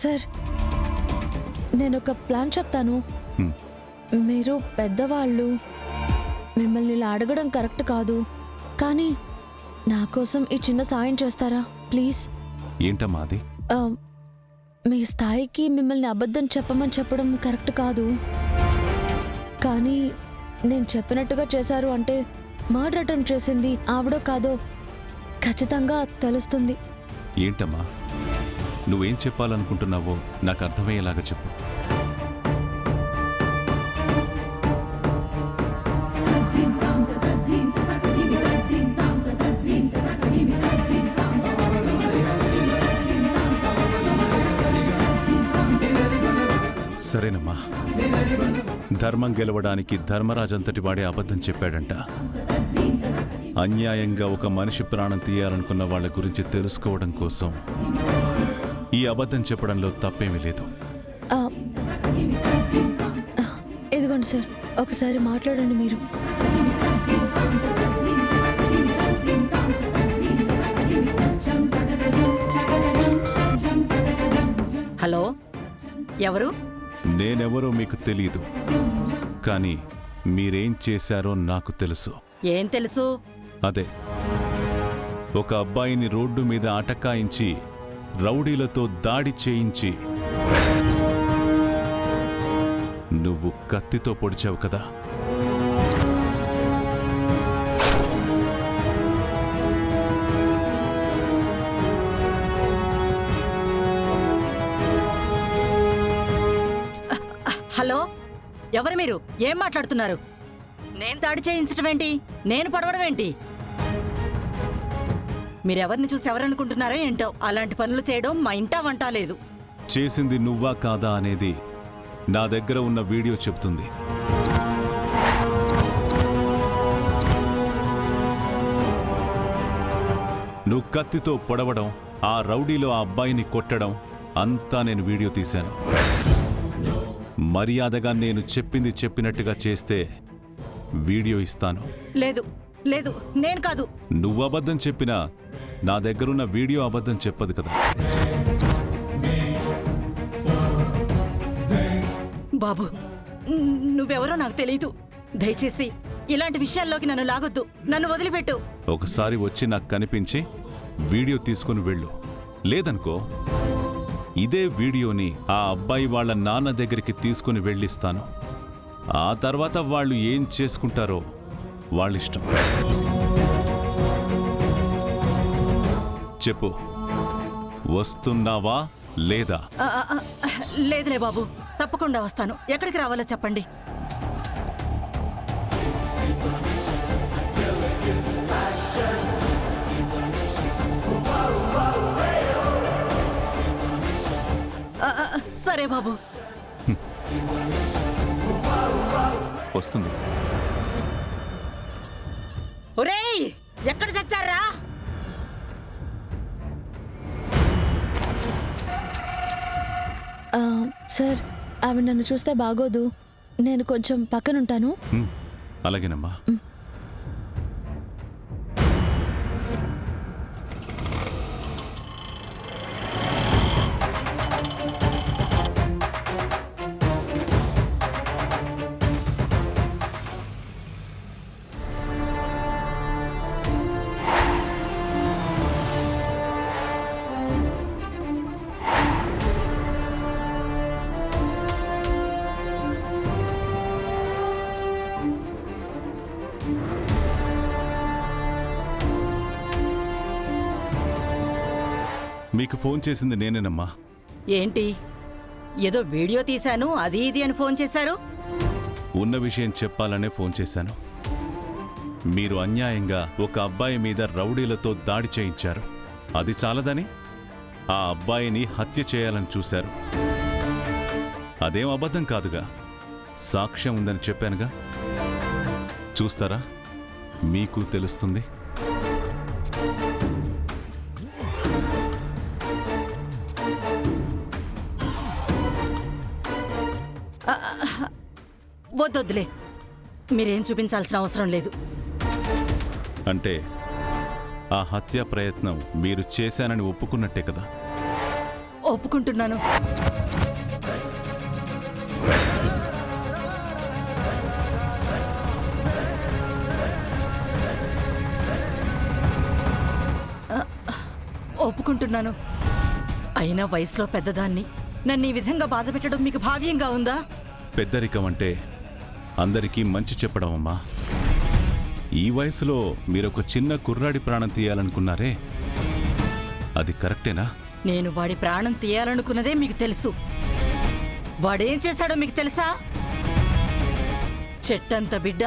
Sir, నేను ఒక plan చెప్తాను. మీరు పెద్దవాళ్ళు, మిమ్మల్ని ఇలా అడగడం కరెక్ట్ కాదు, కానీ నా కోసం ఈ చిన్న సాయం చేస్తారా ప్లీజ్? ఏంటమ్మా అది? మీ స్థాయికి మిమ్మల్ని అబద్ధం చెప్పడం కరెక్ట్ కాదు, కానీ నేను చెప్పినట్టుగా చేశారు అంటే మర్డర్ అటెంప్ట్ చేసింది ఆవిడో కాదో ఖచ్చితంగా తెలుస్తుంది. ఏంటమ్మా, నువ్వేం చెప్పాలనుకుంటున్నావో నాకు అర్థమయ్యేలాగా చెప్పు. సరేనమ్మా, ధర్మం గెలవడానికి ధర్మరాజంతటి వాడే అబద్ధం చెప్పాడంట. అన్యాయంగా ఒక మనిషి ప్రాణం తీయాలనుకున్న వాళ్ళ గురించి తెలుసుకోవడం కోసం ఈ అబద్ధం చెప్పడంలో తప్పేమీ లేదు. ఇదిగోండి సార్, ఒకసారి మాట్లాడండి మీరు. హలో, ఎవరు? నేనెవరో మీకు తెలీదు, కానీ మీరేం చేశారో నాకు తెలుసు. ఏం తెలుసు? అదే, ఒక అబ్బాయిని రోడ్డు మీద అటకాయించి రౌడీలతో దాడి చేయించి నువ్వు కత్తితో పొడిచావు కదా. హలో, ఎవరు మీరు? ఏం మాట్లాడుతున్నారు? నేను దాడి చేయించడం ఏంటి? నేను పడవడం ఏంటి? మీరెవరిని చూసి ఎవరనుకుంటున్నారో ఏంటో. అలాంటి పనులు చేయడం మా ఇంటా వంట లేదు. చేసింది నువ్వా కాదా అనేది నా దగ్గర ఉన్న వీడియో చెప్తుంది. నువ్వు కత్తితో పొడవడం, ఆ రౌడీలో ఆ అబ్బాయిని కొట్టడం అంతా నేను వీడియో తీశాను. మర్యాదగా నేను చెప్పింది చెప్పినట్టుగా చేస్తే వీడియో ఇస్తాను. లేదు లేదు, నేను కాదు. నువ్వు అబద్ధం చెప్పినా నా దగ్గరున్న వీడియో అబద్ధం చెప్పదు కదా. బాబు, నువ్వెవరో నాకు తెలీదు. దయచేసి ఇలాంటి విషయాల్లోకి నన్ను లాగొద్దు. నన్ను వదిలిపెట్టు. ఒకసారి వచ్చి నాకు కనిపించి వీడియో తీసుకుని వెళ్ళు. లేదనుకో, ఇదే వీడియోని ఆ అబ్బాయి వాళ్ళ నాన్న దగ్గరికి తీసుకుని వెళ్ళిస్తాను. ఆ తర్వాత వాళ్ళు ఏం చేసుకుంటారో వాళ్ళిష్టం. చెప్పు, వస్తున్నావా లేదా? లేదులే బాబు, తప్పకుండా వస్తాను. ఎక్కడికి రావాలో చెప్పండి. సరే బాబు. వస్తుంది. ఒరేయ్, ఎక్కడ చచ్చారా? సార్, ఆవిడ నన్ను చూస్తే బాగోదు. నేను కొంచెం పక్కనుంటాను. అలాగేనమ్మా. మీకు ఫోన్ చేసింది నేనేనమ్మా. ఏంటి, ఏదో వీడియో తీశాను అది ఇది అని ఫోన్ చేశారు? ఉన్న విషయం చెప్పాలనే ఫోన్ చేశాను. మీరు అన్యాయంగా ఒక అబ్బాయి మీద రౌడీలతో దాడి చేయించారు. అది చాలదని ఆ అబ్బాయిని హత్య చేయాలని చూశారు. అదేం అబద్ధం కాదుగా, సాక్ష్యం ఉందని చెప్పానుగా. చూస్తారా, మీకు తెలుస్తుంది. వద్దొద్దులే, మీరేం చూపించాల్సిన అవసరం లేదు. అంటే ఆ హత్యా ప్రయత్నం మీరు చేశానని ఒప్పుకున్నట్టే కదా? ఒప్పుకుంటున్నాను. ఒప్పుకుంటున్నాను. అయినా వయసులో పెద్దదాన్ని నన్ను ఈ విధంగా బాధ పెట్టడం మీకు భావ్యంగా ఉందా? పెద్దరికం అంటే అందరికీ మంచి చెప్పడం అమ్మా. ఈ వయసులో మీరొక చిన్న కుర్రాడి ప్రాణం తీయాలనుకున్నారే, అది కరెక్టేనా? నేను వాడి ప్రాణం తీయాలనుకున్నదే మీకు తెలుసు. వాడేం చేశాడో మీకు తెలుసా? చెట్టంత బిడ్డ,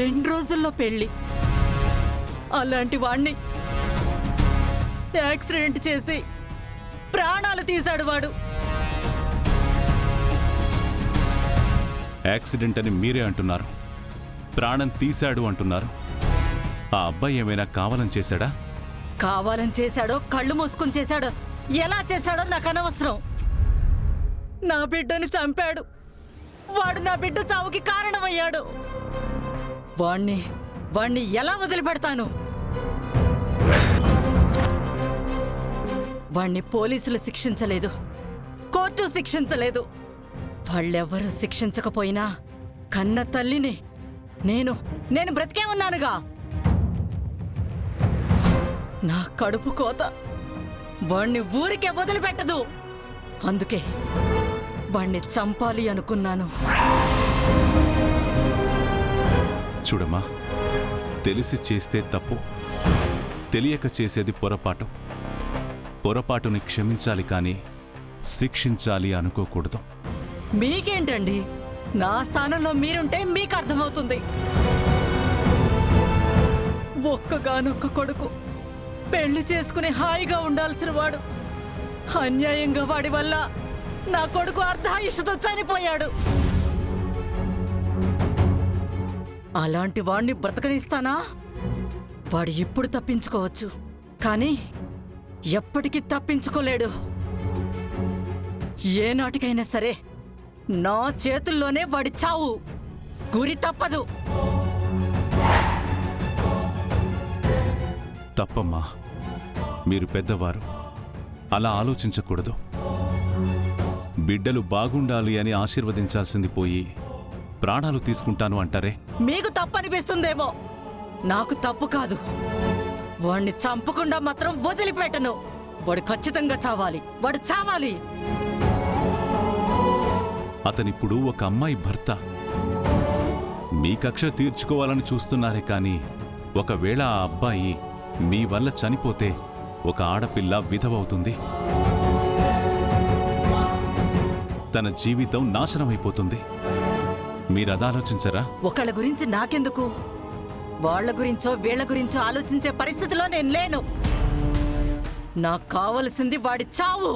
2 రోజుల్లో పెళ్లి. అలాంటి వాణ్ణి యాక్సిడెంట్ చేసి ప్రాణాలు తీశాడు వాడు. యాక్సిడెంట్ అని మీరే అంటున్నారు, ప్రాణం తీశాడు అంటున్నారు. ఆ అబ్బాయి ఏమైనా కావాలని చేశాడా? కావాలని చేశాడో కళ్ళు మూసుకుని చేశాడో ఎలా చేశాడో నాకు అనవసరం. నా బిడ్డని చంపాడు. వాడు నా బిడ్డ చావుకి కారణమయ్యాడు. వాణ్ణి ఎలా వదిలిపెడతాను? వాణ్ణి పోలీసులు శిక్షించలేదు, కోర్టు శిక్షించలేదు. వాళ్ళెవ్వరూ శిక్షించకపోయినా కన్న తల్లిని నేను బ్రతికే ఉన్నానుగా. నా కడుపు కోత వాణ్ణి ఊరికే వదిలిపెట్టదు. అందుకే వాణ్ణి చంపాలి అనుకున్నాను. చూడమ్మా, తెలిసి చేస్తే తప్పు, తెలియక చేసేది పొరపాటు. పొరపాటుని క్షమించాలి కానీ శిక్షించాలి అనుకోకూడదు. మీకేంటండి? నా స్థానంలో మీరుంటే మీకు అర్థమవుతుంది. ఒక్కగానొక్క కొడుకు, పెళ్లి చేసుకుని హాయిగా ఉండాల్సిన వాడు అన్యాయంగా వాడి వల్ల నా కొడుకు అర్ధాయుషుతో చనిపోయాడు. అలాంటి వాణ్ణి బ్రతకనిస్తానా? వాడు ఇప్పుడు తప్పించుకోవచ్చు, కానీ ఎప్పటికీ తప్పించుకోలేడు. ఏనాటికైనా సరే నా చేతుల్లోనే వాడి చావు. గురి తప్పదు. తప్పమ్మా, మీరు పెద్దవారు, అలా ఆలోచించకూడదు. బిడ్డలు బాగుండాలి అని ఆశీర్వదించాల్సింది పోయి ప్రాణాలు తీసుకుంటాను అంటారే? మీకు తప్పనిపిస్తుందేమో, నాకు తప్పు కాదు. వాణ్ణి చంపకుండా మాత్రం వదిలిపెట్టను. వాడు ఖచ్చితంగా చావాలి. వాడు చావాలి. అతనిప్పుడు ఒక అమ్మాయి భర్త. మీ కక్ష తీర్చుకోవాలని చూస్తున్నారే కానీ ఒకవేళ ఆ అబ్బాయి మీ వల్ల చనిపోతే ఒక ఆడపిల్ల విధవవుతుంది. తన జీవితం నాశనమైపోతుంది. మీరదాలోచించరా? ఒకళ్ళ గురించి నాకెందుకు? వాళ్ళ గురించో వీళ్ళ గురించో ఆలోచించే పరిస్థితిలో నేను లేను. నాకు కావలసింది వాడి చావు.